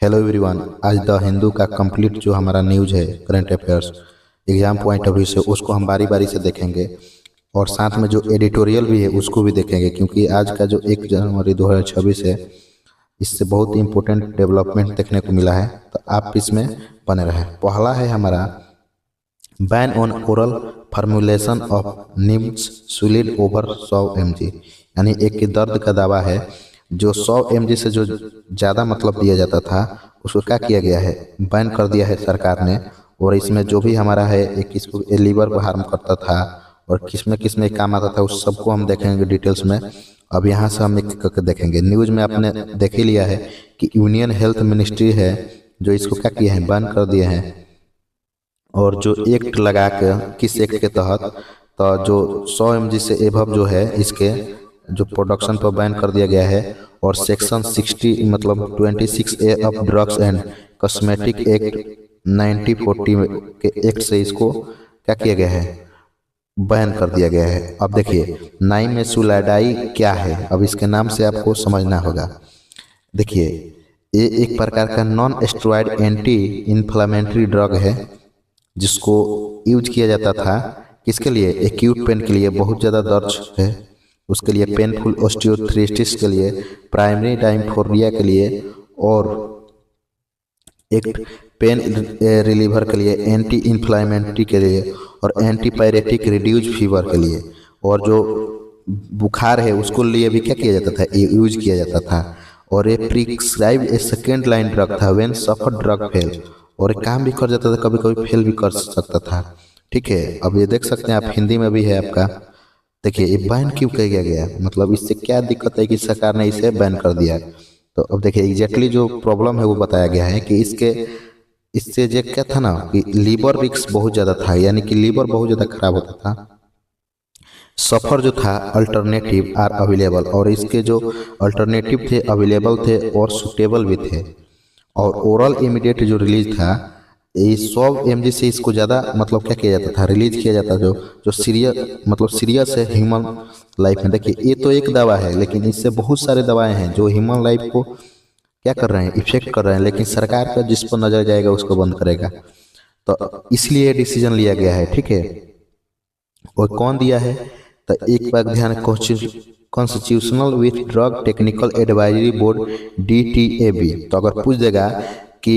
Hello everyone. आज the Hindu का complete जो हमारा न्यूज़ है current affairs exam point of view से उसको हम बारी बारी से देखेंगे और साथ में जो एडिटोरियल भी है उसको भी देखेंगे, क्योंकि आज का जो 1 जनवरी 2026 है इससे बहुत इंपॉर्टेंट डेवलपमेंट देखने को मिला है। तो आप इसमें बने रहें। पहला है हमारा ban on oral formulation of nimesulide over 100 mg, यानी एक के दर्द का दावा है जो 100 mg से जो ज़्यादा मतलब दिया जाता था उसको क्या किया गया है, बैन कर दिया है सरकार ने। और इसमें जो भी हमारा है एक किसको लीवर को हार्म करता था और किस में काम आता था उस सबको हम देखेंगे डिटेल्स में। अब यहाँ से हम एक करके देखेंगे। न्यूज़ में आपने देख ही लिया है कि यूनियन हेल्थ मिनिस्ट्री है जो इसको क्या किया है, बैन कर दिए हैं। और जो एक्ट लगा के किस एक्ट के तहत, तो जो 100 mg से एबव जो है इसके जो प्रोडक्शन पर बैन कर दिया गया है। और सेक्शन 60 मतलब 26A of drugs and cosmetic act 1940 के एक्ट से इसको क्या किया गया है, बैन कर दिया गया है। अब देखिए नाइमेसुलाडाई क्या है, अब इसके नाम से आपको समझना होगा। देखिए ये एक प्रकार का non steroid anti inflammatory drug है जिसको यूज किया जाता था किसके लिए, एक्यूट पेन के लिए, बहुत ज़्यादा दर्द है उसके लिए, पेनफुल ऑस्टियोआर्थराइटिस के लिए, प्राइमरी डायम्फोरिया के लिए, और एक पेन रिलीवर के लिए, एंटी इन्फ्लामेटरी के लिए, और एंटीपायरेटिक रिड्यूज फीवर के लिए। और जो बुखार है उसको लिए भी क्या किया जाता था, यूज किया जाता था। और ये प्रिस्क्राइब ए सेकेंड लाइन ड्रग था व्हेन सफर ड्रग फेल, और काम भी कर जाता था, कभी कभी फेल भी कर सकता था। ठीक है, अब ये देख सकते हैं आप, हिंदी में भी है आपका। देखिए ये बैन क्यों किया गया, मतलब इससे क्या दिक्कत है कि सरकार ने इसे बैन कर दिया। तो अब देखिए एग्जैक्टली जो प्रॉब्लम है वो बताया गया है कि इससे जो क्या था ना कि लीवर रिस्क बहुत ज़्यादा था, यानी कि लीवर बहुत ज़्यादा खराब होता था। सफ़र जो था अल्टरनेटिव आर अवेलेबल, और इसके जो अल्टरनेटिव थे अवेलेबल थे और सुटेबल भी थे। और ओरल इमीडिएट जो रिलीज था ये 100 mg से इसको ज़्यादा मतलब क्या किया जाता था, रिलीज किया जाता जो सीरियस है ह्यूमन लाइफ में। देखिए ये तो एक दवा है, लेकिन इससे बहुत सारे दवाएं हैं जो ह्यूमन लाइफ को क्या कर रहे हैं, इफेक्ट कर रहे हैं, लेकिन सरकार का जिस पर नजर जाएगा उसको बंद करेगा। तो इसलिए डिसीजन लिया गया है। ठीक है, और कौन दिया है, तो एक बार ध्यान, constitutional with drug technical advisory board DTAB। तो अगर पूछ देगा कि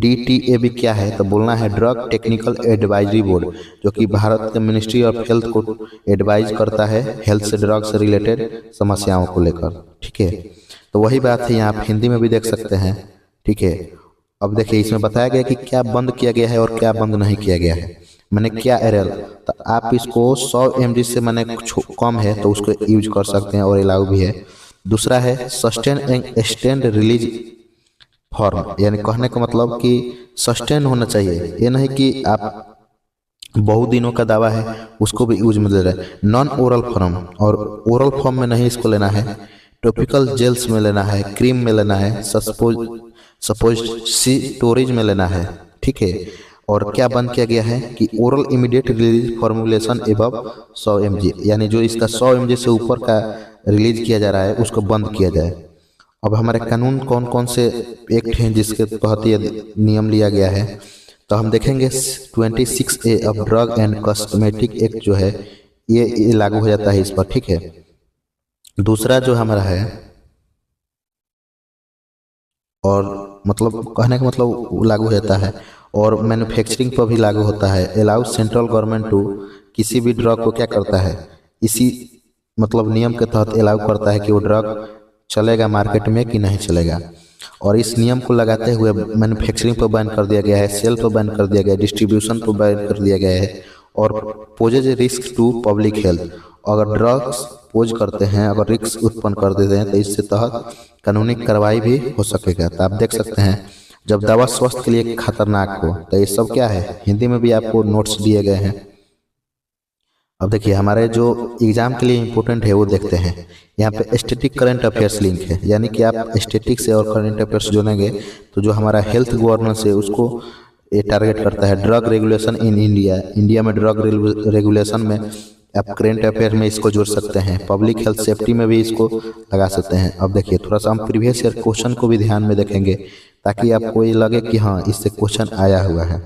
DTAB क्या है तो बोलना है ड्रग टेक्निकल एडवाइजरी बोर्ड, जो कि भारत के मिनिस्ट्री ऑफ हेल्थ को एडवाइज करता है हेल्थ से ड्रग से रिलेटेड समस्याओं को लेकर। ठीक है, तो वही बात है यहाँ आप हिंदी में भी देख सकते हैं। ठीक है, अब देखिए इसमें बताया गया कि क्या बंद किया गया है और क्या बंद नहीं किया गया है। मैंने क्या एरल, तो आप इसको 100 mg से मैंने कम है तो उसको यूज कर सकते हैं और अलाउ भी है। दूसरा है sustain and extend release form, यानी कहने का मतलब कि सस्टेन होना चाहिए, ये नहीं कि आप बहुत दिनों का दावा है उसको भी यूज में ले रहे हैं। नॉन ओरल फॉर्म, और ओरल फॉर्म में नहीं इसको लेना है, टॉपिकल जेल्स में लेना है, क्रीम में लेना है, सपोजिटोरीज में लेना है। ठीक है, और क्या बंद किया गया है कि oral immediate release formulation above 100 mg, यानी जो इसका 100 mg से ऊपर का रिलीज किया जा रहा है उसको बंद किया जाए। अब हमारे कानून कौन कौन से एक्ट हैं जिसके तहत ये नियम लिया गया है, तो हम देखेंगे 26A of drug and cosmetic act जो है ये लागू हो जाता है इस पर। ठीक है, दूसरा जो हमारा है, और मतलब कहने का मतलब लागू हो जाता है, और मैन्युफैक्चरिंग पर भी लागू होता है। अलाउ सेंट्रल गवर्नमेंट टू, किसी भी ड्रग को क्या करता है इसी मतलब नियम के तहत अलाउ करता है कि वो ड्रग चलेगा मार्केट में कि नहीं चलेगा। और इस नियम को लगाते हुए मैन्युफैक्चरिंग पर बैन कर दिया गया है, सेल पर बैन कर दिया गया है, डिस्ट्रीब्यूशन पर बैन कर दिया गया है, और poses risk to public health. अगर ड्रग्स पोज करते हैं, अगर रिस्क उत्पन्न कर देते हैं तो इससे तहत कानूनी कार्रवाई भी हो सकेगा। तो आप देख सकते हैं जब दवा स्वास्थ्य के लिए खतरनाक हो, तो ये सब क्या है हिंदी में भी आपको नोट्स दिए गए हैं। अब देखिए हमारे जो एग्जाम के लिए इम्पोर्टेंट है वो देखते हैं। यहाँ पे स्टैटिक करंट अफेयर्स लिंक है, यानी कि आप स्टैटिक से और करंट अफेयर्स जोड़ेंगे तो जो हमारा हेल्थ गवर्नेंस है उसको ये टारगेट करता है। Drug regulation in India, India में ड्रग रेगुलेशन में आप करेंट अफेयर में इसको जोड़ सकते हैं, पब्लिक हेल्थ सेफ्टी में भी इसको लगा सकते हैं। अब देखिए थोड़ा सा हम प्रीवियस ईयर क्वेश्चन को भी ध्यान में देखेंगे। ताकि आपको ये लगे कि हाँ इससे क्वेश्चन आया हुआ है।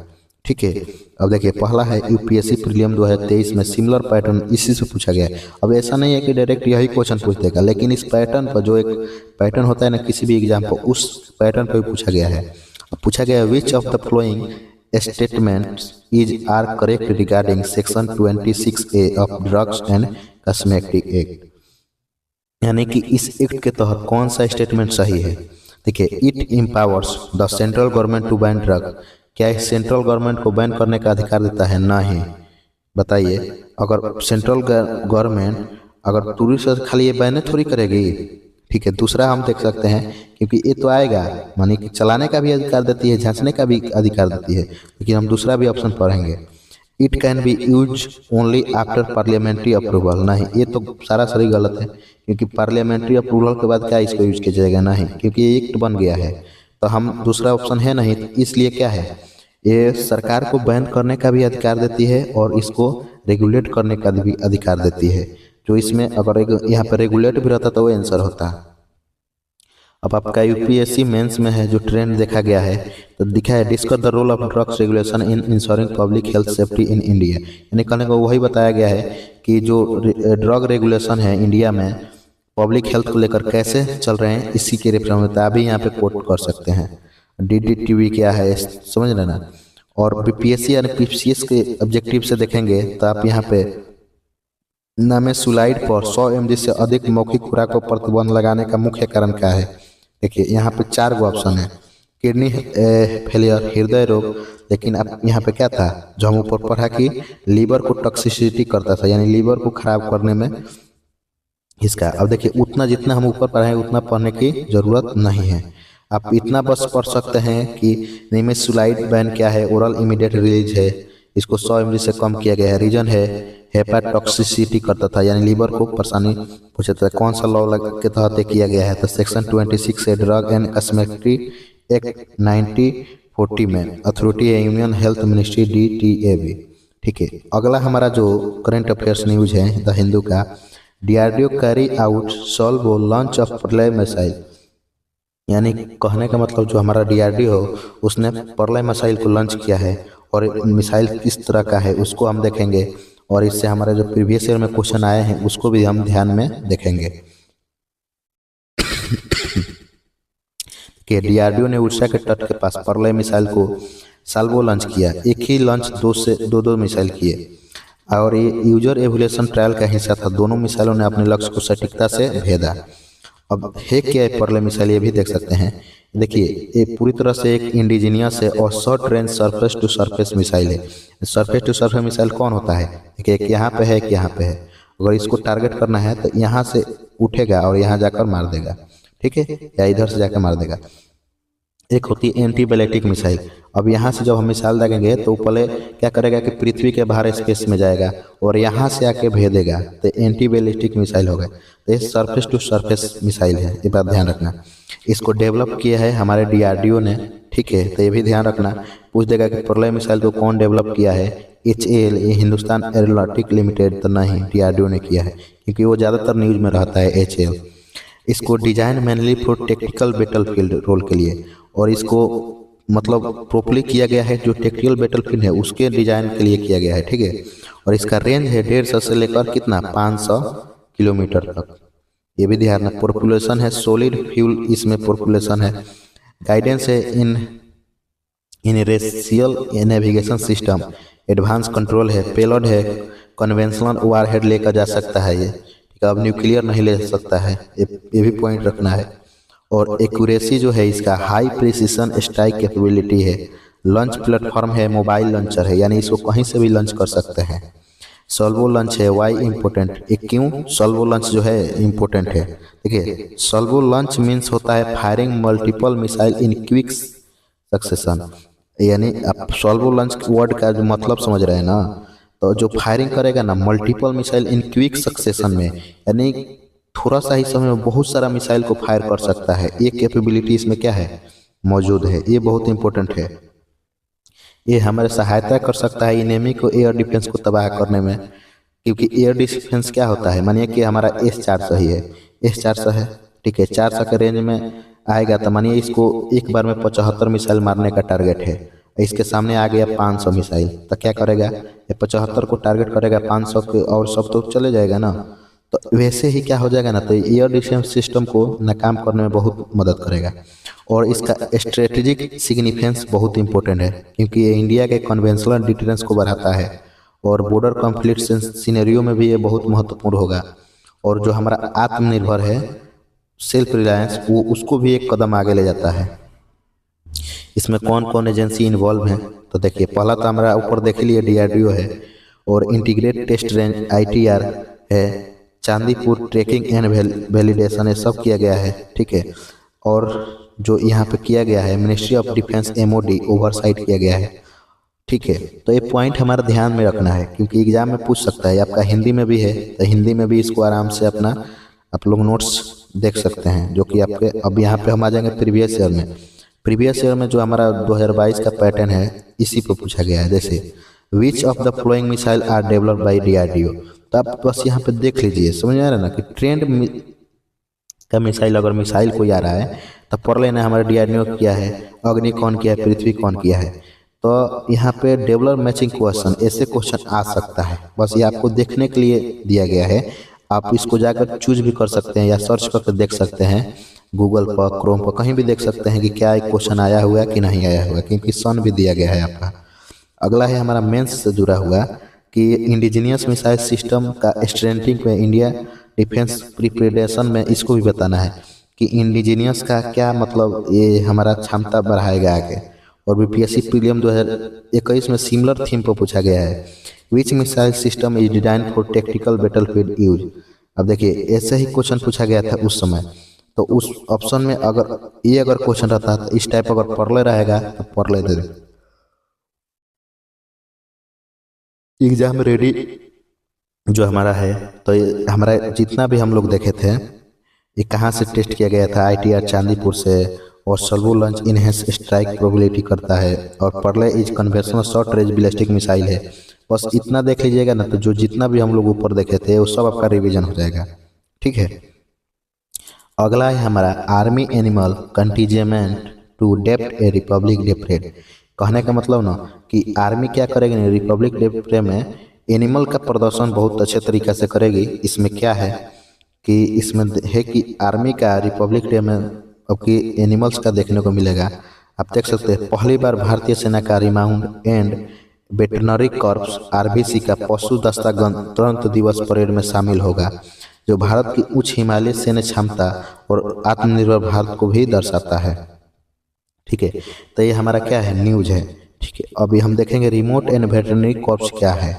ठीक है, अब देखिए पहला है यूपीएससी प्रीलियम 2023 में सिमिलर पैटर्न इसी से पूछा गया है। अब ऐसा नहीं है कि डायरेक्ट यही क्वेश्चन पूछ देगा, लेकिन इस पैटर्न पर जो एक पैटर्न होता है ना किसी भी एग्जाम पर, उस पैटर्न पर पूछा गया है। पूछा गया which of the following statements is are correct regarding section 26A of drugs and cosmetic act, यानी कि इस एक्ट के तहत कौन सा स्टेटमेंट सही है। देखिए, it empowers the central government to ban drug, क्या इस सेंट्रल गवर्नमेंट को बैन करने का अधिकार देता है? नहीं। बताइए, अगर सेंट्रल गवर्नमेंट अगर टूरिस्ट से खाली ये बैन थोड़ी करेगी। ठीक है, दूसरा हम देख सकते हैं, क्योंकि ये तो आएगा मानी कि चलाने का भी अधिकार देती है, जांचने का भी अधिकार देती है, लेकिन हम दूसरा भी ऑप्शन पढ़ेंगे। It can be use only after parliamentary approval, नहीं, ये तो सारा सही गलत है, क्योंकि पार्लियामेंट्री अप्रूवल के बाद क्या इसको यूज किया जाएगा? नहीं, क्योंकि ये एक्ट बन गया है, तो हम दूसरा ऑप्शन है नहीं, तो इसलिए क्या है, ये सरकार को बैन करने का भी अधिकार देती है और इसको रेगुलेट करने का भी अधिकार देती है। जो इसमें अगर यहाँ पे रेगुलेट भी रहता तो वो आंसर होता। अब आपका यूपीएससी मेंस में है जो ट्रेंड देखा गया है, तो दिखा है discuss the role of drugs regulation in ensuring public health safety in India, यानी कहने को वही बताया गया है कि जो ड्रग रेगुलेशन है इंडिया में पब्लिक हेल्थ को लेकर कैसे चल रहे हैं, इसी के रेफरेंस में आप भी यहाँ पे कोट कर सकते हैं। डीडीटीवी क्या है समझ रहे ना। और बीपीएससी यानी पीसीएस के ऑब्जेक्टिव से देखेंगे तो आप यहाँ पे नामेसुलाइड पर 100 mg से अधिक मौखिक खुराक को प्रतिबंध लगाने का मुख्य कारण क्या है। देखिए यहाँ पे 4 गो ऑप्शन है, किडनी फेलियर, हृदय रोग, लेकिन अब यहाँ पे क्या था जो हम ऊपर पढ़ा कि लीवर को टॉक्सिसिटी करता था, यानी लीवर को खराब करने में इसका। अब देखिए उतना जितना हम ऊपर पढ़ाएं उतना पढ़ने की जरूरत नहीं है, आप इतना बस पढ़ सकते हैं कि नामेसुलाइड बैन क्या है, ओरल इमीडिएट रिलीज है, इसको 100 mg से कम किया गया है। रीजन है हेपाटॉक्सिसिटी करता था, यानी लीवर को परेशानी पहुंचाता था। कौन सा लॉ के तहत किया गया है, तो सेक्शन 26 है ड्रग एंड कॉस्मेटिक एक्ट 1940 में, अथॉरिटी है यूनियन हेल्थ मिनिस्ट्री DTAB। ठीक है, अगला हमारा जो करंट अफेयर्स न्यूज है द हिंदू का, DRDO carry out salvo launch of Pralay missile, यानी कहने का मतलब जो हमारा डीआरडीओ उसने प्रलय मिसाइल को लॉन्च किया है, और मिसाइल किस तरह का है उसको हम देखेंगे, और इससे हमारे जो प्रीवियस ईयर में क्वेश्चन आए हैं उसको भी हम ध्यान में देखेंगे। कि डीआरडीओ ने उड़ीसा के तट के पास प्रलय मिसाइल को साल्वो लॉन्च किया, एक ही लॉन्च दो मिसाइल किए, और ये यूजर एवोल्यूशन ट्रायल का हिस्सा था। दोनों मिसाइलों ने अपने लक्ष्य को सटीकता से भेदा। अब है क्या है प्रलय मिसाइल, ये भी देख सकते हैं। देखिए ये पूरी तरह से एक इंडिजीनियस है और short range surface to surface missile है। सरफेस टू सरफेस मिसाइल कौन होता है, देखिए एक यहाँ पे है, एक यहाँ पे है, अगर इसको टारगेट करना है तो यहाँ से उठेगा और यहाँ जाकर मार देगा, ठीक है, या इधर से जाकर मार देगा। एक होती है एंटी बैलिस्टिक मिसाइल। अब यहाँ से जब हम मिसाइल दागेंगे तो पहले क्या करेगा कि पृथ्वी के बाहर स्पेस में जाएगा और यहाँ से आके भेदेगा, तो एंटी बैलिस्टिक मिसाइल होगा। तो ये सरफेस टू सरफेस मिसाइल है, ये बात ध्यान रखना। इसको डेवलप किया है हमारे डीआरडीओ ने, ठीक है, तो ये भी ध्यान रखना। पूछ देगा कि प्रलय मिसाइल को कौन डेवलप किया है, HAL, ये हिंदुस्तान एरोनॉटिक लिमिटेड, तो नहीं, डीआरडीओ ने किया है, क्योंकि वो ज़्यादातर न्यूज में रहता है HAL। इसको design mainly for tactical battlefield role के लिए, और इसको मतलब प्रॉपर्ली किया गया है जो टेक्टिकल बैटलफील्ड है उसके डिजाइन के लिए किया गया है, ठीक है। और इसका रेंज है 150 से लेकर कितना 500 किलोमीटर तक, ये भी ध्यान रखना। पॉपुलेशन है सॉलिड फ्यूल, इसमें पॉपुलेशन है। गाइडेंस है inertial navigation system, advance control है, पेलोड है, कन्वेंशनल वारहेड लेकर जा सकता है ये, ठीक है, अब न्यूक्लियर नहीं ले सकता है, ये भी पॉइंट रखना है। और एक्यूरेसी जो है इसका हाई प्रिसिशन स्ट्राइक कैपेबिलिटी है। लॉन्च प्लेटफॉर्म है मोबाइल लॉन्चर है, यानी इसको कहीं से भी लॉन्च कर सकते हैं। सॉल्वो लॉन्च है, वाई इम्पोर्टेंट, एक क्यों सॉल्वो लॉन्च जो है इम्पोर्टेंट है। देखिए सॉल्वो लॉन्च मीन्स होता है firing multiple missile in quick succession, यानी आप सॉल्वो लॉन्च वर्ड का जो मतलब समझ रहे हैं ना, तो जो फायरिंग करेगा ना multiple missile in quick succession में, यानी थोड़ा सा ही समय में बहुत सारा मिसाइल को फायर कर सकता है। ये कैपेबिलिटी इसमें क्या है मौजूद है, ये बहुत इंपॉर्टेंट है। ये हमारे सहायता कर सकता है एनिमी को एयर डिफेंस को तबाह करने में, क्योंकि एयर डिफेंस क्या होता है, मानिए कि हमारा S-400 ही है, S-400 है, ठीक है, 400 के रेंज में आएगा तो मानिए इसको एक बार में 75 मिसाइल मारने का टारगेट है, इसके सामने आ गया 500 मिसाइल, तो क्या करेगा, ये 75 को टारगेट करेगा, 500 के और सब तो चले जाएगा ना। तो वैसे ही क्या हो जाएगा ना, तो एयर डिफेंस सिस्टम को नाकाम करने में बहुत मदद करेगा। और इसका स्ट्रेटेजिक सिग्निफिकेंस बहुत इंपॉर्टेंट है, क्योंकि ये इंडिया के कन्वेंशनल डिफेंस को बढ़ाता है और बॉर्डर कॉन्फ्लिक्ट सिनेरियो में भी ये बहुत महत्वपूर्ण होगा। और जो हमारा आत्मनिर्भर है, सेल्फ रिलायंस, वो उसको भी एक कदम आगे ले जाता है। इसमें कौन कौन एजेंसी इन्वॉल्व है, तो देखिए पहला तो हमारा ऊपर देख लिए DRDO है, और इंटीग्रेट टेस्ट रेंज ITR है, चांदीपुर ट्रैकिंग एंड वैलिडेशन ये सब किया गया है, ठीक है। और जो यहाँ पे किया गया है ministry of defence MOD oversight किया गया है, ठीक है। तो ये पॉइंट हमारा ध्यान में रखना है, क्योंकि एग्जाम में पूछ सकता है, आपका हिंदी में भी है तो हिंदी में भी इसको आराम से अपना आप लोग नोट्स देख सकते हैं, जो कि आपके अब यहाँ पे हम आ जाएंगे प्रीवियस ईयर में। प्रीवियस ईयर में जो हमारा 2022 का पैटर्न है इसी पे पूछा गया है, जैसे which of the following missile are developed by DRDO। तो आप बस यहाँ पे देख लीजिए, समझ आ रहा है ना कि ट्रेंड का मिसाइल, अगर मिसाइल कोई आ रहा है तो पढ़ लेना हमारे DRDO किया है, अग्नि कौन किया है, पृथ्वी कौन किया है। तो यहाँ पे डेवलप मैचिंग क्वेश्चन, ऐसे क्वेश्चन आ सकता है, बस ये आपको देखने के लिए दिया गया है। आप इसको जाकर चूज भी कर सकते हैं या सर्च करके देख सकते हैं, गूगल पर, क्रोम पर, कहीं भी देख सकते हैं कि क्या एक क्वेश्चन आया हुआ है कि नहीं आया हुआ है, क्योंकि सन भी दिया गया है आपका। अगला है हमारा मेंस से जुड़ा हुआ कि इंडिजीनियस मिसाइल सिस्टम का स्ट्रेंथनिंग में इंडिया डिफेंस प्रिपरेशन में, इसको भी बताना है कि इंडिजीनियस का क्या मतलब, ये हमारा क्षमता बढ़ाएगा आगे। और BPSC प्रीलियम 2021 में सिमिलर थीम पर पूछा गया है, which missile system is design for tactical battlefield use. अब देखिए ऐसे ही क्वेश्चन पूछा गया था उस समय, तो उस ऑप्शन में अगर क्वेश्चन रहता तो इस टाइप अगर पढ़ ले रहेगा तो पढ़ लेते एग्जाम रेडी जो हमारा है। तो हमारा जितना भी हम लोग देखे थे, ये कहाँ से टेस्ट किया गया था, ITR चांदीपुर से, और servo launch enhance strike probability करता है, और परले is conventional short range ballistic missile है। बस इतना देख लीजिएगा ना, तो जो जितना भी हम लोग ऊपर देखे थे वो सब आपका रिवीजन हो जाएगा, ठीक है। अगला है हमारा army animal contingent to debut a Republic Day parade. कहने का मतलब ना कि आर्मी क्या करेगी ना, रिपब्लिक डे परेड में एनिमल का प्रदर्शन बहुत अच्छे तरीके से करेगी। इसमें क्या है कि इसमें है कि आर्मी का रिपब्लिक डे में अब की एनिमल्स का देखने को मिलेगा। आप देख सकते हैं पहली बार भारतीय सेना का रिमाउंड एंड वेटरनरी कॉर्प्स RBC का पशु दस्ता गणतंत्र दिवस परेड में शामिल होगा, जो भारत की उच्च हिमालय सैन्य क्षमता और आत्मनिर्भर भारत को भी दर्शाता है, ठीक है। तो ये हमारा क्या है, न्यूज है, ठीक है। अभी हम देखेंगे रिमोट एंड वेटरनरी कॉर्प्स क्या है,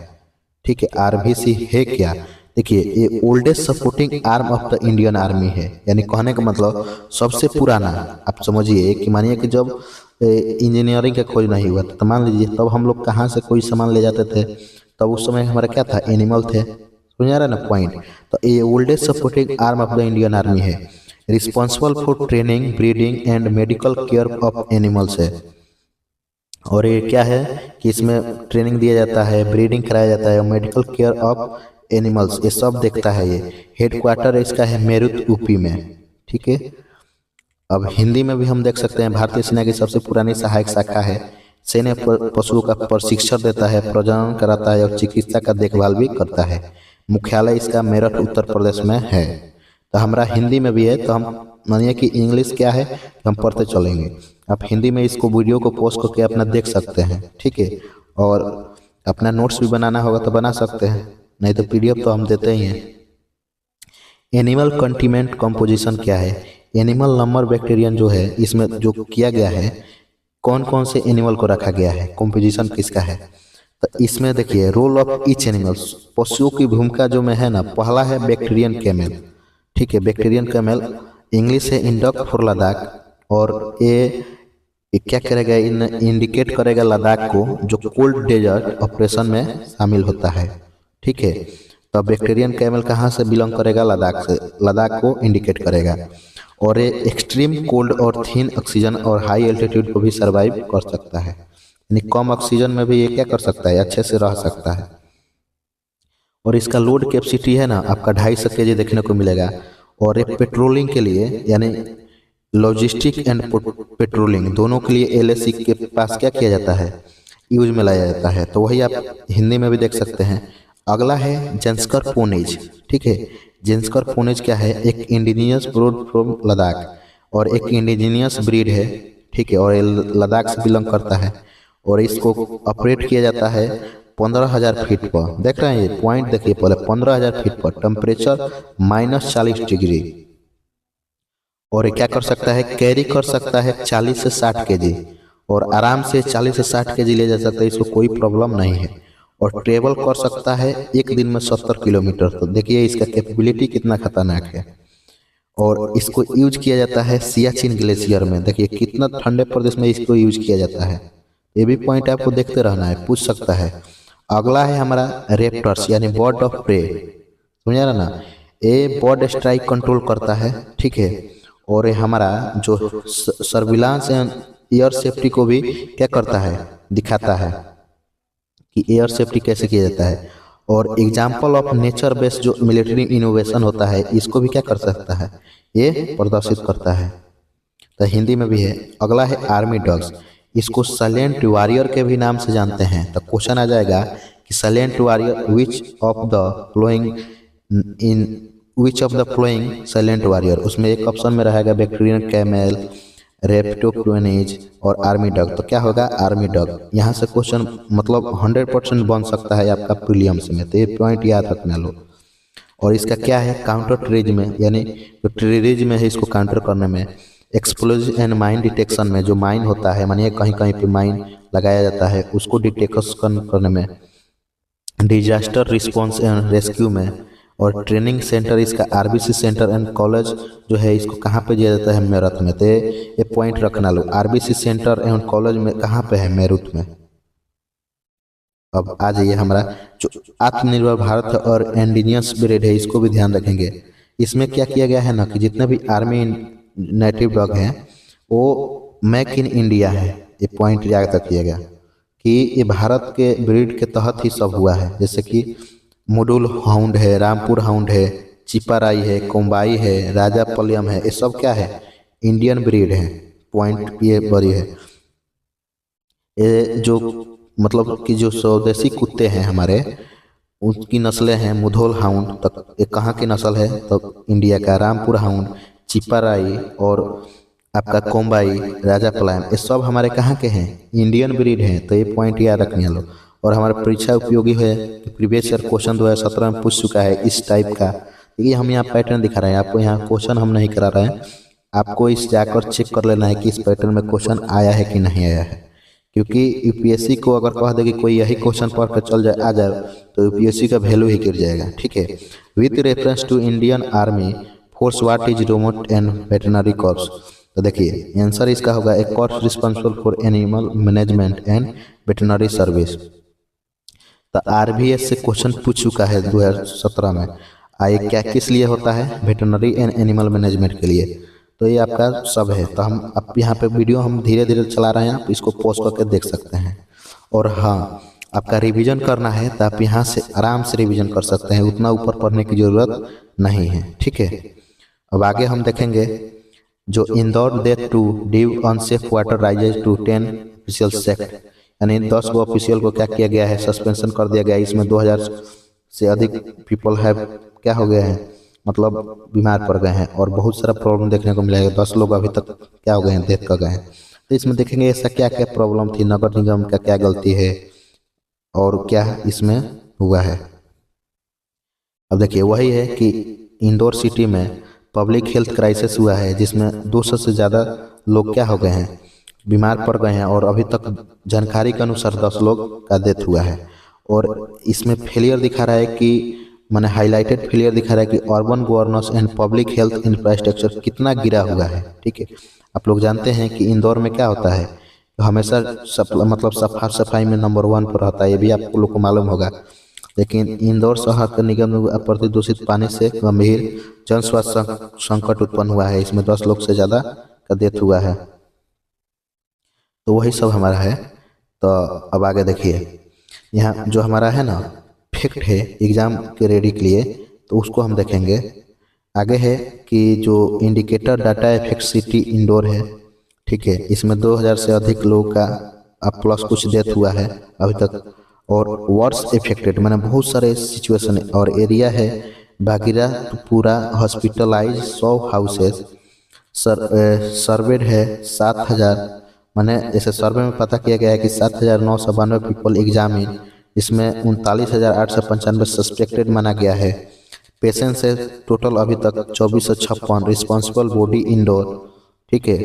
ठीक है। RBC है क्या, देखिए ये oldest supporting arm of the Indian army है, यानी कहने का मतलब सबसे पुराना। आप समझिए कि मानिए कि जब इंजीनियरिंग का खोज नहीं हुआ था, तो मान लीजिए तब हम लोग कहाँ से कोई सामान ले जाते थे, तब उस समय हमारा क्या था, एनिमल थे, समझ आ रहा है ना पॉइंट। तो ये oldest supporting arm of the Indian army है, responsible for training, breeding and medical care of animals है। और ये क्या है कि इसमें ट्रेनिंग दिया जाता है, ब्रीडिंग कराया जाता है, मेडिकल केयर ऑफ एनिमल्स, ये सब देखता है। ये हेडक्वार्टर इसका है मेरठ UP में, ठीक है। अब हिंदी में भी हम देख सकते हैं भारतीय सेना की सबसे पुरानी सहायक शाखा है, सैन्य पशुओं का प्रशिक्षण देता है, प्रजनन कराता है और चिकित्सा का देखभाल भी करता है। मुख्यालय इसका मेरठ उत्तर प्रदेश में है। तो हमारा हिंदी में भी है, तो हम मानिए कि इंग्लिश क्या है हम पढ़ते चलेंगे। आप हिंदी में इसको वीडियो को पोस्ट करके अपना देख सकते हैं, ठीक है। और अपना नोट्स भी बनाना होगा तो बना सकते हैं, नहीं तो PDF तो हम देते ही हैं। एनिमल कंटीमेंट कंपोजिशन क्या है, एनिमल नंबर बैक्टीरियन जो है, इसमें जो किया गया है कौन कौन से एनिमल को रखा गया है, कंपोजिशन किसका है। तो इसमें देखिए रोल ऑफ ईच एनिमल, पशुओं की भूमिका जो में है ना, पहला है बैक्टीरियन कैमल, ठीक है। बैक्टीरियन कैमल इंग्लिश है इंडक फॉर लद्दाख, और ये क्या करेगा, इंडिकेट करेगा लद्दाख को, जो कोल्ड डेजर्ट ऑपरेशन में शामिल होता है, ठीक है। तो बैक्टीरियन कैमल कहाँ से बिलोंग करेगा, लद्दाख से, लद्दाख को इंडिकेट करेगा। और ये एक्सट्रीम कोल्ड और थिन ऑक्सीजन और हाई एल्टीट्यूड को भी सर्वाइव कर सकता है, यानी कम ऑक्सीजन में भी ये क्या कर सकता है, अच्छे से रह सकता है। और इसका लोड कैपेसिटी है ना आपका 250 kg देखने को मिलेगा। और एक पेट्रोलिंग के लिए, यानी लॉजिस्टिक एंड पेट्रोलिंग दोनों के लिए एलएसी के पास क्या किया जाता है, यूज में लाया जाता है। तो वही आप हिंदी में भी देख सकते हैं। अगला है जंस्कर पोनेज। ठीक है, जंस्कर पोनेज क्या है, एक इंडिजिनियस ब्रीड फ्रॉम लद्दाख और एक इंडिजिनियस ब्रीड है। ठीक है, और ये लद्दाख से बिलोंग करता है और इसको ऑपरेट किया जाता है 15,000 फीट पर। देख रहे हैं ये पॉइंट, देखिए पहले 15,000 फीट पर, टेम्परेचर -40 डिग्री। और ये क्या कर सकता है, कैरी कर सकता है 40 से 60 केजी और आराम से 40 से 60 केजी ले जा सकता है, इसको कोई प्रॉब्लम नहीं है। और ट्रेवल कर सकता है एक दिन में 70 किलोमीटर। तो देखिए इसका कैपेबिलिटी कितना खतरनाक है। और इसको यूज किया जाता है सियाचिन ग्लेशियर में। देखिए कितना ठंडे प्रदेश में इसको यूज किया जाता है। ये भी पॉइंट आपको देखते रहना है, पूछ सकता है। अगला है हमारा रेप्टर्स यानी बर्ड ऑफ प्रे। समझा ना, ये बर्ड स्ट्राइक कंट्रोल करता है। ठीक है, और ये हमारा जो सर्विलांस एंड एयर सेफ्टी को भी क्या करता है, दिखाता है कि एयर सेफ्टी कैसे किया जाता है। और एग्जाम्पल ऑफ नेचर बेस्ड जो मिलिट्री इनोवेशन होता है, इसको भी क्या कर सकता है, ये प्रदर्शित करता है। तो हिंदी में भी है। अगला है आर्मी डॉग्स। इसको साइलेंट वॉरियर के भी नाम से जानते हैं। तो क्वेश्चन आ जाएगा कि silent warrior which of the flowing silent warrior. उसमें एक ऑप्शन में रहेगा बैक्टीरियन कैमेल, रेप्टोप्रोनेज और आर्मी डॉग। तो क्या होगा, आर्मी डॉग। यहाँ से क्वेश्चन मतलब 100% बन सकता है आपका प्रीलिम्स में, तो ये पॉइंट याद रखना लो। और इसका क्या है, काउंटर टेररिज्म यानी जो टेररिज्म है इसको काउंटर करने में, एक्सप्लोजिव एंड माइन डिटेक्शन में, जो माइन होता है मानिए कहीं कहीं पे माइन लगाया जाता है उसको डिटेक्शन करने में, डिजास्टर रिस्पांस एंड रेस्क्यू में। और ट्रेनिंग सेंटर इसका आरबीसी सेंटर एंड कॉलेज जो है इसको कहाँ पे दिया जाता है, मेरठ में। तो ये पॉइंट रखना लो, आरबीसी सेंटर एंड कॉलेज में कहाँ पे है, मेरठ में। अब आ जाइए हमारा जो आत्मनिर्भर भारत और इंडिजिनियस ब्रीड है, इसको भी ध्यान रखेंगे। इसमें क्या किया गया है ना कि जितने भी आर्मी नेटिव डॉग हैं वो मेक इन इंडिया है। ये पॉइंट याद रखिएगा कि ये भारत के ब्रीड के तहत ही सब हुआ है। जैसे कि मुडुल हाउंड है, रामपुर हाउंड है, चिपाराई है, कोम्बाई है, राजा पलियम है, ये सब क्या है, इंडियन ब्रीड है। पॉइंट ये बड़ी है। ये जो मतलब कि जो स्वदेशी कुत्ते हैं हमारे, उसकी नस्लें हैं मुधोल हाउंड, तक ये कहाँ की नस्ल है, तो इंडिया का। रामपुर हाउंड, चिपाराई और आपका कोम्बाई, राजा पलायम, ये सब हमारे कहाँ के हैं, इंडियन ब्रीड हैं। तो ये पॉइंट याद रखने लो। और हमारा परीक्षा उपयोगी है कि प्रीवियस ईयर क्वेश्चन 2017 में पूछ चुका है इस टाइप का। ये हम यहाँ पैटर्न दिखा रहे हैं आपको, यहाँ क्वेश्चन हम नहीं करा रहे हैं। आपको इस जाकर चेक कर लेना है कि इस पैटर्न में क्वेश्चन आया है कि नहीं आया है। क्योंकि यूपीएससी को अगर कह दे कि कोई यही क्वेश्चन पढ़ कर चल जाए आ जाए तो यूपीएससी का वैल्यू ही गिर जाएगा। ठीक है, with reference to Indian army force what is remount and veterinary corps. तो देखिए आंसर इसका होगा a corps responsible for animal management and veterinary service. तो आरबीएस से क्वेश्चन पूछ चुका है 2017 में। आए क्या किस लिए होता है, वेटरनरी एंड एनिमल मैनेजमेंट के लिए। तो ये आपका सब है। तो हम अब यहाँ पे वीडियो हम धीरे धीरे चला रहे हैं, आप इसको पॉज करके देख सकते हैं। और हाँ, आपका रिवीजन करना है तो आप यहाँ से आराम से रिवीजन कर सकते हैं, उतना ऊपर पढ़ने की जरूरत नहीं है। ठीक है, अब आगे हम देखेंगे जो Indore death to due unsafe water rises to 10 official sect, यानी 10 गो ऑफिशियल को क्या किया गया है, सस्पेंशन कर दिया गया है। इसमें 2000 से अधिक पीपल है क्या हो गए हैं, मतलब बीमार पड़ गए हैं और बहुत सारा प्रॉब्लम देखने को मिला है। 10 लोग अभी तक क्या हो गए हैं, डेथ कर गए हैं। तो इसमें देखेंगे ऐसा क्या क्या प्रॉब्लम थी, नगर निगम का क्या गलती है और क्या इसमें हुआ है। अब देखिए वही है कि इंदौर सिटी में पब्लिक हेल्थ क्राइसिस हुआ है, जिसमें 200 से ज़्यादा लोग क्या हो गए हैं, बीमार पड़ गए हैं। और अभी तक जानकारी के अनुसार 10 लोग का डेथ हुआ है। और इसमें फेलियर दिखा रहा है कि मैंने हाईलाइटेड फेलियर दिखा रहा है कि urban governance and public health infrastructure कितना गिरा हुआ है। ठीक है, आप लोग जानते हैं कि इंदौर में क्या होता है, तो हमेशा मतलब सफा सफाई में नंबर 1 पर रहता है, ये भी आप लोग को मालूम होगा। लेकिन इंदौर शहर के निगम प्रदूषित पानी से गंभीर जन स्वास्थ्य संकट उत्पन्न हुआ है। इसमें 10 लोग से ज़्यादा का डेथ हुआ है। तो वही सब हमारा है। तो अब आगे देखिए, यहाँ जो हमारा है ना फैक्ट है एग्जाम के रेडी के लिए, तो उसको हम देखेंगे। आगे है कि जो इंडिकेटर डाटा इफेक्टिविटी इंडोर है, ठीक है, इसमें 2000 से अधिक लोगों का अब प्लस कुछ डेथ हुआ है अभी तक। और वर्स इफेक्टेड मैंने बहुत सारे सिचुएशन और एरिया है बागीरा पूरा हॉस्पिटलाइज 100 हाउसेस सर्वेड है 7000। मैंने ऐसे सर्वे में पता किया गया है कि 7992 पीपल एग्जामिन, इसमें 39,895 सस्पेक्टेड माना गया है। पेशेंट से टोटल अभी तक 2456 रिस्पॉन्सिबल बॉडी इंडोर, ठीक है।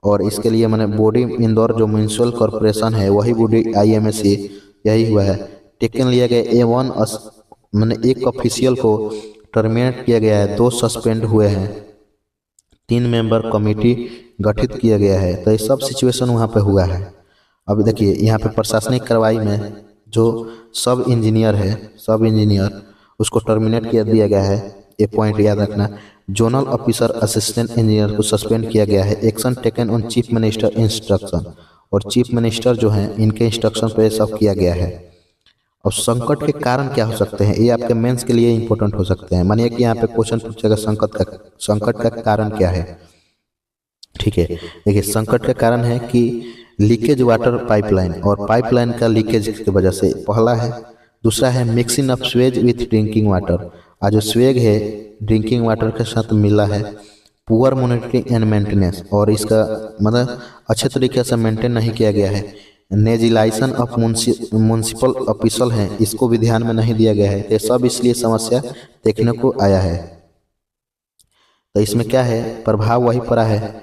और इसके लिए मैंने बॉडी इंदौर जो म्यूनसिपल कॉरपोरेशन है वही बॉडी IMSC यही हुआ है। टेकन लिया गया A1 मैंने एक ऑफिशियल को टर्मिनेट किया गया है, 2 सस्पेंड हुए हैं, 3 मेंबर कमेटी गठित किया गया है। तो ये सब सिचुएशन वहाँ पे हुआ है। अब देखिए यहाँ पे प्रशासनिक कार्रवाई में जो सब इंजीनियर उसको टर्मिनेट किया दिया गया है। एक पॉइंट याद रखना, जोनल ऑफिसर असिस्टेंट इंजीनियर को सस्पेंड किया गया है। Action taken on chief minister instruction, और चीफ मिनिस्टर जो हैं इनके इंस्ट्रक्शन पे सब किया गया है। और संकट के कारण क्या हो सकते हैं, ये आपके मेंस के लिए इंपॉर्टेंट हो सकते हैं। मानिए कि यहाँ पे क्वेश्चन पूछेगा संकट का कारण क्या है, ठीक है। देखिए संकट का कारण है कि लीकेज वाटर पाइपलाइन, और पाइपलाइन का लीकेज की वजह से पहला है। दूसरा है mixing of Suez with drinking water, आज जो स्वेग है ड्रिंकिंग वाटर के साथ मिला है। पुअर मॉनिटरिंग एंड मेंटेनेंस, और इसका मतलब अच्छे तरीके से मेंटेन नहीं किया गया है। नेजिलाइजेशन ऑफ म्यूनसिपल ऑफिसर हैं, इसको भी ध्यान में नहीं दिया गया है। ये सब इसलिए समस्या देखने को आया है। तो इसमें क्या है, प्रभाव वही पड़ा है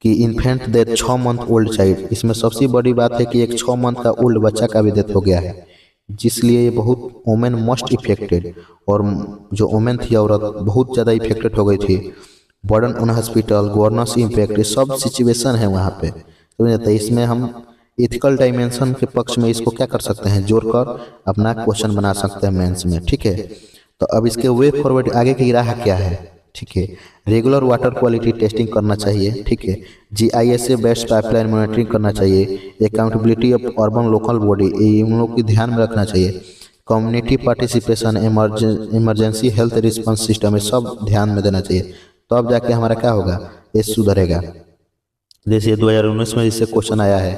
कि infant death 6 month old child, इसमें सबसे बड़ी बात है कि एक 6 मंथ का ओल्ड बच्चा का भी डेथ हो गया है, जिसलिए ये बहुत वोमेन मोस्ट इफेक्टेड, और जो वोमेन थी औरत बहुत ज़्यादा इफेक्टेड हो गई थी। Burden on hospital, governance impact, ये सब सिचुएशन है वहाँ पे। तो इसमें हम इथिकल डायमेंशन के पक्ष में इसको क्या कर सकते हैं, जोड़कर अपना क्वेश्चन बना सकते हैं मेंस में, ठीक है। तो अब इसके वे फॉरवर्ड आगे की राह क्या है, ठीक है। रेगुलर वाटर क्वालिटी टेस्टिंग करना चाहिए, ठीक है। GISA बेस्ट पाइपलाइन मॉनिटरिंग करना चाहिए। Accountability of urban local body, उन लोग की ध्यान में रखना चाहिए। Community participation, emergency health response system, ये सब ध्यान में देना चाहिए। तो अब जाके हमारा क्या होगा, ये सुधरेगा। जैसे 2019 में इससे क्वेश्चन आया है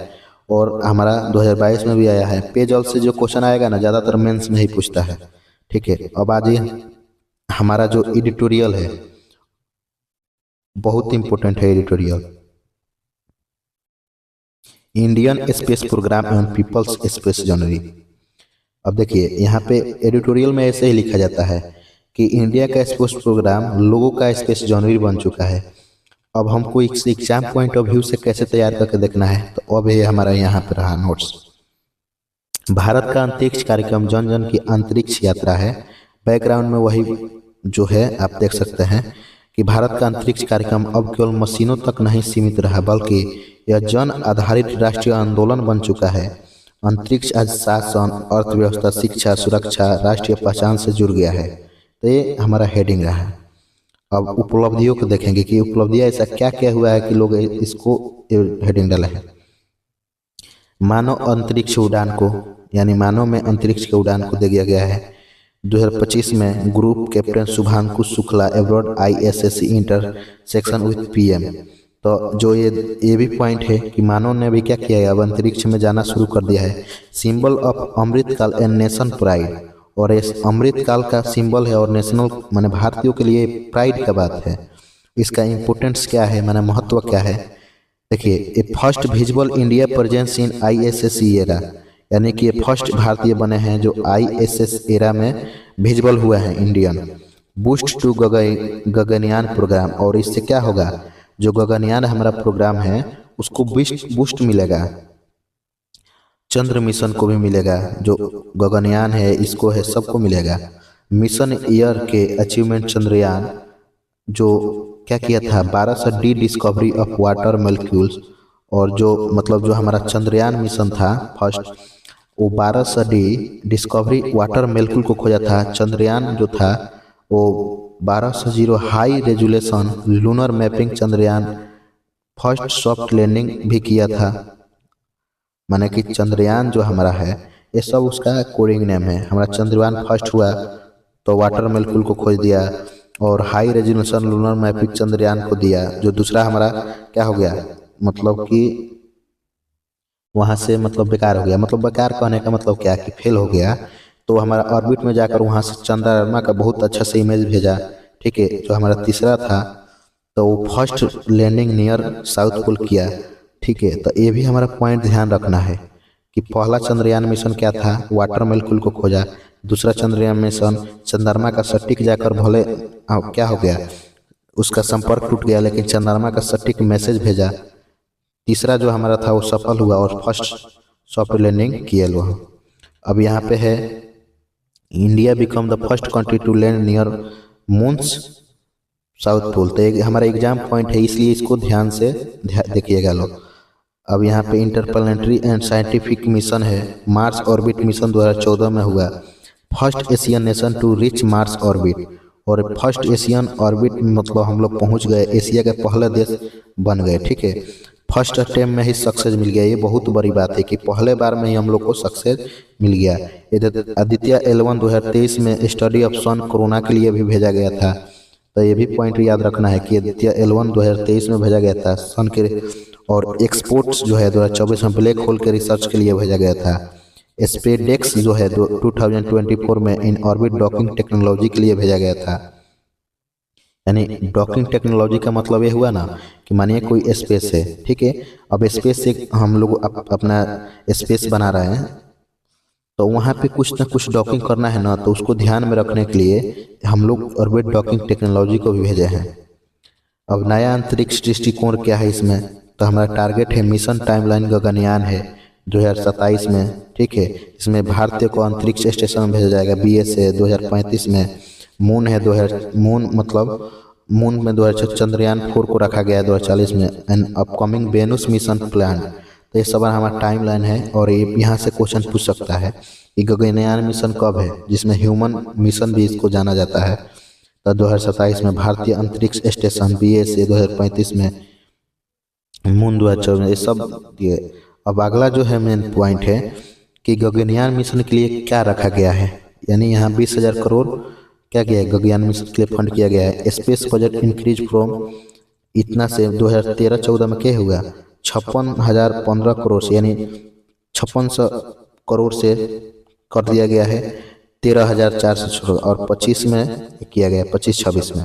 और हमारा 2022 में भी आया है। पेजल से जो क्वेश्चन आएगा ना, ज़्यादातर मेंस में ही पूछता है, ठीक है। अब आज हमारा जो एडिटोरियल है बहुत इंपॉर्टेंट है। Editorial Indian space programme and people's space जनरी। अब देखिए यहाँ पे एडिटोरियल में ऐसे ही लिखा जाता है कि इंडिया का स्पेस प्रोग्राम लोगों का स्पेस जनरी बन चुका है। अब हमको इस एग्जाम पॉइंट ऑफ व्यू से कैसे तैयार करके देखना है, तो अब ये हमारा यहाँ पे रहा नोट्स। भारत का अंतरिक्ष कार्यक्रम जन जन की अंतरिक्ष यात्रा है। बैकग्राउंड में वही जो है आप देख सकते हैं कि भारत का अंतरिक्ष कार्यक्रम अब केवल मशीनों तक नहीं सीमित रहा, बल्कि यह जन आधारित राष्ट्रीय आंदोलन बन चुका है। अंतरिक्ष आज शासन, अर्थव्यवस्था, शिक्षा, सुरक्षा, राष्ट्रीय पहचान से जुड़ गया है। तो ये हमारा हेडिंग रहा है। अब उपलब्धियों को देखेंगे कि उपलब्धियां ऐसा क्या क्या हुआ है कि लोग इसको हेडिंग डाला है। मानव अंतरिक्ष उड़ान को, यानी मानव में अंतरिक्ष के उड़ान को दिया गया है 2025 में। Group captain Shubhanshu Shukla aboard ISSC interaction with PM। तो जो ये भी पॉइंट है कि मानव ने भी क्या किया है, अब अंतरिक्ष में जाना शुरू कर दिया है। Symbol of Amritkaal and nation pride, और इस अमृतकाल का सिंबल है और नेशनल माने भारतीयों के लिए प्राइड का बात है। इसका इम्पोर्टेंस क्या है, माने महत्व क्या है। देखिए ये first visible India presence in ISSC era, यानी कि ये फर्स्ट भारतीय बने हैं जो ISS एरा में विजिबल हुआ है Indian. Boost to Gaganyaan programme, और इससे क्या होगा, जो गगनयान हमारा प्रोग्राम है उसको बूस्ट मिलेगा। चंद्र मिशन को भी मिलेगा, जो गगनयान है इसको है, सबको मिलेगा। मिशन ईयर के अचीवमेंट, चंद्रयान जो क्या किया था 1200D discovery of water molecules, और जो मतलब जो हमारा चंद्रयान मिशन था फर्स्ट, वो 1200D डिस्कवरी वाटर मॉलिक्यूल को खोजा था। चंद्रयान जो था वो 1200 high resolution lunar mapping Chandrayaan first soft landing भी किया था। माने कि चंद्रयान जो हमारा है ये सब उसका कोडिंग नेम है। हमारा चंद्रयान फर्स्ट हुआ तो वाटर मॉलिक्यूल को खोज दिया, और high resolution lunar mapping Chandrayaan को दिया, जो दूसरा हमारा क्या हो गया, मतलब कि वहाँ से मतलब बेकार हो गया। मतलब बेकार कहने का मतलब क्या कि फेल हो गया। तो हमारा ऑर्बिट में जाकर वहाँ से चंद्रमा का बहुत अच्छा से इमेज भेजा, ठीक है। जो हमारा तीसरा था तो वो first landing near south pole किया, ठीक है। तो ये भी हमारा पॉइंट ध्यान रखना है कि पहला चंद्रयान मिशन क्या था, वाटर मोलिक्यूल को खोजा। दूसरा चंद्रयान मिशन चंद्रमा का सटीक जाकर भले क्या हो गया, उसका संपर्क टूट गया, लेकिन चंद्रमा का सटीक मैसेज भेजा। तीसरा जो हमारा था वो सफल हुआ और फर्स्ट सॉफ्ट लैंडिंग किया वहाँ। अब यहाँ पे है India become the first country to land near moon's south pole. तो हमारा एग्जाम पॉइंट है, इसलिए इसको ध्यान से देखिएगा लोग। अब यहाँ पे इंटरप्लेनेटरी एंड साइंटिफिक मिशन है, मार्स ऑर्बिट मिशन 2014 में हुआ। First Asian nation to reach Mars orbit, और फर्स्ट एशियन ऑर्बिट मतलब हम लोग पहुँच गए, एशिया के पहले देश बन गए, ठीक है। फर्स्ट अटेम्प्ट में ही सक्सेस मिल गया, ये बहुत बड़ी बात है कि पहले बार में ही हम लोग को सक्सेस मिल गया। आदित्य L1 2023 में स्टडी ऑफ सन कोरोना के लिए भी भेजा गया था। तो ये भी पॉइंट याद रखना है कि आदित्य L1 2023 में भेजा गया था सन के, और एक्सपोर्ट्स जो है 2024 में ब्लैक होल के रिसर्च के लिए भेजा गया था। स्पेसडेक्स जो है 2024 में इन ऑर्बिट डॉकिंग टेक्नोलॉजी के लिए भेजा गया था। यानी डॉकिंग टेक्नोलॉजी का मतलब ये हुआ ना कि मानिए कोई स्पेस है, ठीक है। अब स्पेस से हम लोग अपना स्पेस बना रहे हैं, तो वहाँ पे कुछ ना कुछ डॉकिंग करना है ना, तो उसको ध्यान में रखने के लिए हम लोग ऑर्बिट डॉकिंग टेक्नोलॉजी को भी भेजे हैं। अब नया अंतरिक्ष दृष्टिकोण क्या है इसमें, तो हमारा टारगेट है मिशन टाइमलाइन गगनयान है 2027 में, ठीक है। इसमें भारतीय को अंतरिक्ष स्टेशन में भेजा जाएगा BS है 2035 में। मून है 2000 मून मतलब मून में 2006 चंद्रयान 4 को रखा गया है 2040 में। And upcoming Venus mission plan. तो ये सब हमारा टाइमलाइन है, और ये यहाँ से क्वेश्चन पूछ सकता है कि गगनयान मिशन कब है, जिसमें ह्यूमन मिशन भी इसको जाना जाता है। तो 2027 में भारतीय अंतरिक्ष स्टेशन BS 2035 में, मून 2014 में, ये सब दिए। अब अगला जो है मेन पॉइंट है कि गगनयान मिशन के लिए क्या रखा गया है, यानी यहाँ 20,000 करोड़ क्या किया है, गगनयान मिशन के लिए फंड किया गया है। स्पेस बजट इंक्रीज फ्रॉम इतना से 2013-14 में क्या हुआ 56,015 करोड़ से, यानी 5600 करोड़ से कर दिया गया है 13,400, और 25 में किया गया 25-26 में।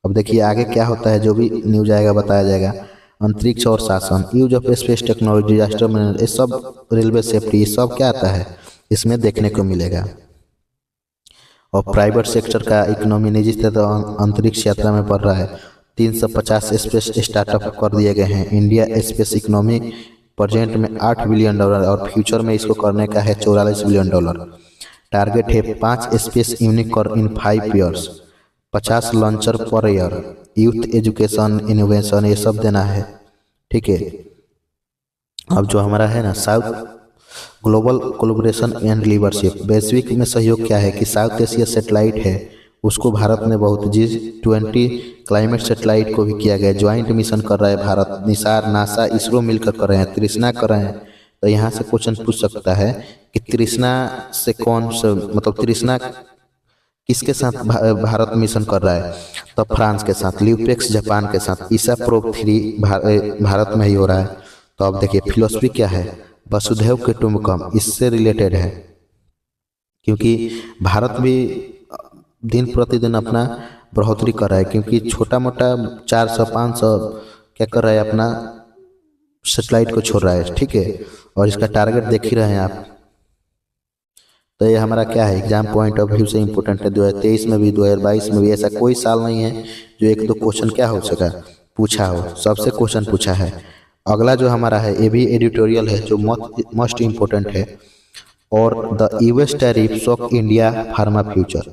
अब देखिए आगे क्या होता है, जो भी न्यूज आएगा बताया जाएगा। अंतरिक्ष और शासन, use of space technology, disaster management, ये सब रेलवे सेफ्टी, ये सब क्या आता है इसमें देखने को मिलेगा। और प्राइवेट सेक्टर का इकोनॉमी निजी क्षेत्र अंतरिक्ष यात्रा में बढ़ रहा है। 350 स्पेस स्टार्टअप कर दिए गए हैं। इंडिया स्पेस इकोनॉमी प्रेजेंट में $8 बिलियन, और फ्यूचर में इसको करने का है $44 बिलियन। टारगेट है 5 स्पेस यूनिकॉर्न इन 5 years, 50 launcher per year, youth education innovation, ये सब देना है, ठीक है। अब जो हमारा है ना south global collaboration and leadership, वैश्विक में सहयोग क्या है कि साउथ एशिया सेटेलाइट है, उसको भारत ने बहुत G20 क्लाइमेट सेटेलाइट को भी किया गया। ज्वाइंट मिशन कर रहा है भारत, निसार, नासा, इसरो मिलकर कर रहे हैं, तृष्णा कर रहे हैं। तो यहाँ से क्वेश्चन पूछ सकता है कि तृष्णा से कौन से, मतलब तृष्णा किसके साथ भारत मिशन कर रहा है, तो फ्रांस के साथ, ल्यूपेक्स जापान के साथ, ईसा प्रोब 3 भारत में ही हो रहा है। तो अब देखिए फिलोसफी क्या है, वसुधैव कुटुंबकम, इससे रिलेटेड है, क्योंकि भारत भी दिन प्रतिदिन अपना बढ़ोतरी कर रहा है, क्योंकि छोटा मोटा 400-500 क्या कर रहा है, अपना सैटेलाइट को छोड़ रहा है, ठीक है। और इसका टारगेट देख ही रहे हैं आप। तो ये हमारा क्या है, एग्जाम पॉइंट ऑफ व्यू से इंपॉर्टेंट है। 2023 में भी 2022 में भी ऐसा कोई साल नहीं है जो 1-2 क्वेश्चन क्या हो सका पूछा हो, सबसे क्वेश्चन पूछा है। अगला जो हमारा है ये भी एडिटोरियल है जो मोस्ट इम्पोर्टेंट है, और the US tariff shock India pharma future,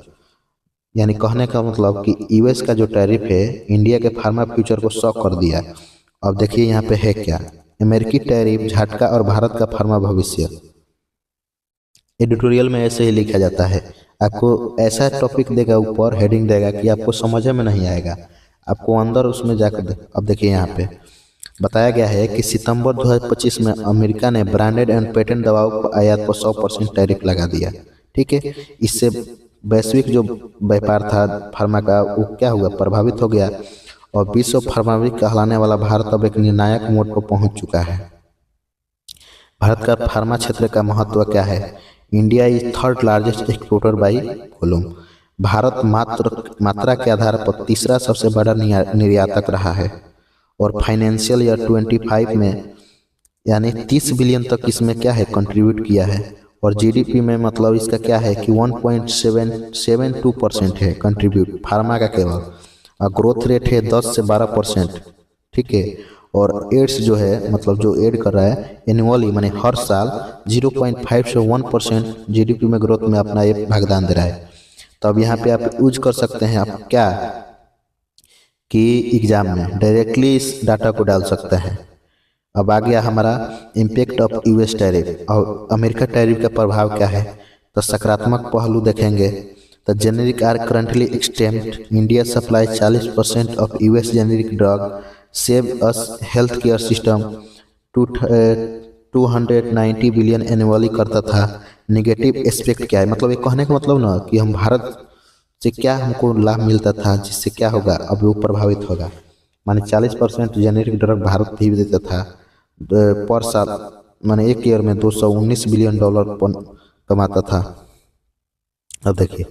यानी कहने का मतलब कि यूएस का जो टैरिफ है इंडिया के फार्मा फ्यूचर को शॉक कर दिया। अब देखिए यहाँ पे है क्या, अमेरिकी टैरिफ झटका और भारत का फार्मा भविष्य। एडिटोरियल में ऐसे ही लिखा जाता है, आपको ऐसा टॉपिक देगा, ऊपर हेडिंग देगा कि आपको समझ में नहीं आएगा, आपको अंदर उसमें जाकर। अब देखिए यहाँ पे बताया गया है कि सितंबर 2025 में अमेरिका ने ब्रांडेड एंड पेटेंट दवाओं पर आयात पर 100% टैरिफ लगा दिया, ठीक है। इससे वैश्विक जो व्यापार था फार्मा का वो क्या हुआ, प्रभावित हो गया। और विश्व फार्माविक कहलाने वाला भारत अब एक निर्णायक मोड़ पर पहुंच चुका है। भारत का फार्मा क्षेत्र का महत्व क्या है? India is third largest exporter by volume. Bharat मात्रा के आधार पर तीसरा सबसे बड़ा निर्यातक रहा है। और फाइनेंशियल ईयर 25 में यानी 30 बिलियन तक इसमें क्या है कंट्रीब्यूट किया है। और जीडीपी में मतलब इसका क्या है कि 1.772% है कंट्रीब्यूट फार्मा का केवल। और ग्रोथ रेट है 10 से 12%। ठीक है। और एड्स जो है मतलब जो एड कर रहा है एनुअली माने हर साल 0.5 से 1% जीडीपी में ग्रोथ में अपना ये भागदान दे रहा है। तो अब यहाँ पे आप यूज कर सकते हैं आप क्या कि एग्जाम में डायरेक्टली इस डाटा को डाल सकते हैं। अब आ गया हमारा इम्पैक्ट ऑफ यूएस टैरिफ और अमेरिका टैरिफ का प्रभाव क्या है। तो सकारात्मक पहलू देखेंगे तो generic are currently exempt, India supply 40% of US generic drug, save US health care system 290 billion annually करता था। निगेटिव एस्पेक्ट क्या है, मतलब ये कहने का मतलब ना कि हम भारत से क्या हमको लाभ मिलता था जिससे क्या होगा अब वो प्रभावित होगा। माने 40% जेनेरिक ड्रग भारत ही देता था पर साल, माने एक ईयर में 219 बिलियन डॉलर कमाता था। अब देखिए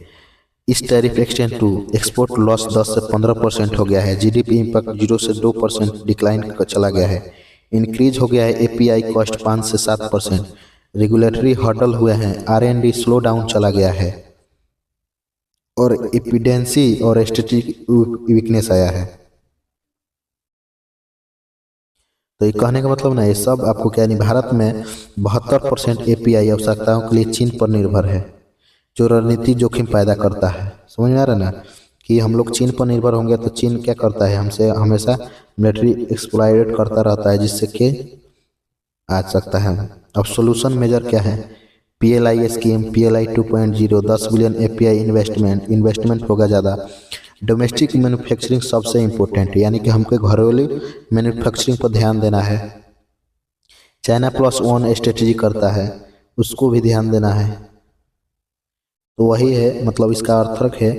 इस tariff extend to export loss 10 से 15% हो गया है। जीडीपी इम्पैक्ट 0 से 2% डिक्लाइन चला गया है। इंक्रीज हो गया है एपीआई कॉस्ट 5 से 7%। रेगुलेटरी हर्डल हुए हैं, आरएनडी स्लो डाउन चला गया है। और एपिडेंसी और स्ट्रेटेजिक वीकनेस आया है। तो ये कहने का मतलब ना ये सब आपको क्या नहीं, भारत में 72% एपीआई आवश्यकताओं के लिए चीन पर निर्भर है, जो रणनीति जोखिम पैदा करता है। समझ में आ रहा है ना कि हम लोग चीन पर निर्भर होंगे तो चीन क्या करता है हमसे हमेशा मिलिट्री एक्सप्लॉइट करता रहता है जिससे कि आ सकता है। अब सोल्यूशन मेजर क्या है? PLI scheme, PLI 2.0 10 billion API investment होगा ज़्यादा। डोमेस्टिक मैन्युफैक्चरिंग सबसे इम्पोर्टेंट है, यानी कि हमको घरेलू मैन्युफैक्चरिंग पर ध्यान देना है। चाइना +1 स्ट्रेटजी करता है, उसको भी ध्यान देना है। तो वही है, मतलब इसका अर्थक है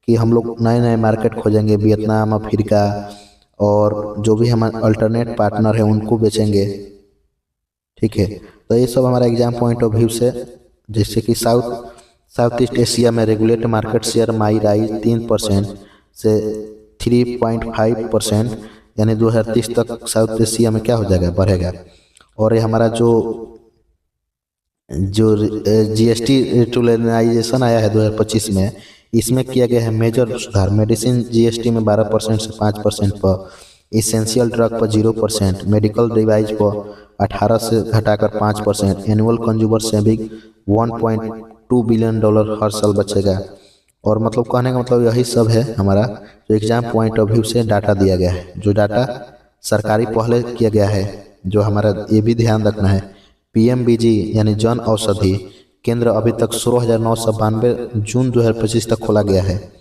कि हम लोग नए नए मार्केट खोजेंगे, वियतनाम, अफ्रीका और जो भी हमारे अल्टरनेट पार्टनर है उनको बेचेंगे। ठीक है। तो ये सब हमारा एग्जाम पॉइंट ऑफ व्यू से, जैसे कि साउथ ईस्ट एशिया में regulate market share my rise 3% से 3.5%, यानी 2030 तक साउथ एशिया में क्या हो जाएगा, बढ़ेगा। और ये हमारा जो जीएसटी रिटोलाइजेशन आया है 2025 में, इसमें किया गया है मेजर सुधार। मेडिसिन जीएसटी में 12% से 5% पर, इसेंशियल ड्रग पर 0%, मेडिकल डिवाइस पर 18 से घटाकर 5%, annual consumer saving 1.2 billion dollar हर साल बचेगा। और मतलब कहने का मतलब यही सब है हमारा जो एग्जाम पॉइंट ऑफ व्यू से डाटा दिया गया है, जो डाटा सरकारी पहले किया गया है। जो हमारा ये भी ध्यान रखना है, पीएमबीजी यानी जन औषधि केंद्र अभी तक 16,992 जून 2025 तक खोला गया है।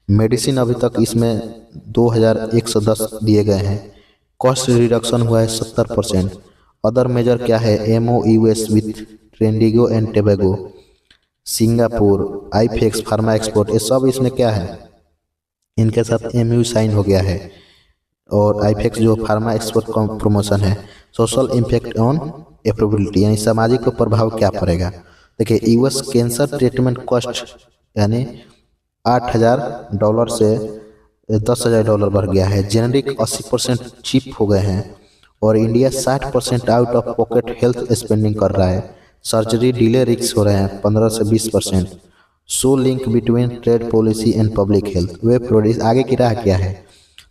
मेडिसिन अभी तक इसमें 2,110 दिए गए हैं। कॉस्ट रिडक्शन हुआ है 70%। अदर मेजर क्या है, MOUs with Trinidad and Tobago, Singapore, IPHEX pharma export, ये सब इसमें क्या है, इनके साथ MOU साइन हो गया है। और आईफेक्स जो फार्मा एक्सपोर्ट का प्रमोशन है। सोशल इम्पैक्ट ऑन एफोर्डेबिलिटी, यानी सामाजिक प्रभाव क्या पड़ेगा। देखिए यूएस कैंसर ट्रीटमेंट कॉस्ट यानी $8,000 से $10,000 बढ़ गया है। जेनरिक 80% चीप हो गए हैं। और India 60% out of pocket health spending कर रहा है। सर्जरी डिले रिस्क हो रहे हैं 15 से 20%। So link between trade policy and public health. Way produce आगे की राह क्या है,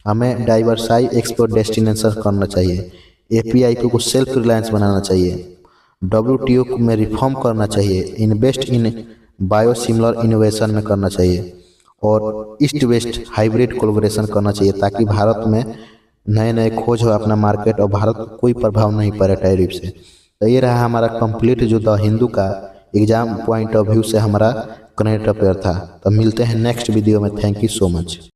हमें डाइवर्साई एक्सपोर्ट डेस्टिनेशन करना चाहिए। एपीआई को सेल्फ रिलायंस बनाना चाहिए। WTO में रिफॉर्म करना चाहिए। इन्वेस्ट इन बायोसिमिलर इनोवेशन में करना चाहिए। और ईस्ट वेस्ट हाइब्रिड कोलैबोरेशन करना चाहिए ताकि भारत में नए नए खोज हो अपना मार्केट और भारत को कोई प्रभाव नहीं पड़े टैरिफ से। तो ये रहा हमारा कंप्लीट जो द हिंदू का एग्जाम पॉइंट ऑफ व्यू से हमारा करंट अफेयर था। तो मिलते हैं नेक्स्ट वीडियो में। Thank you so much.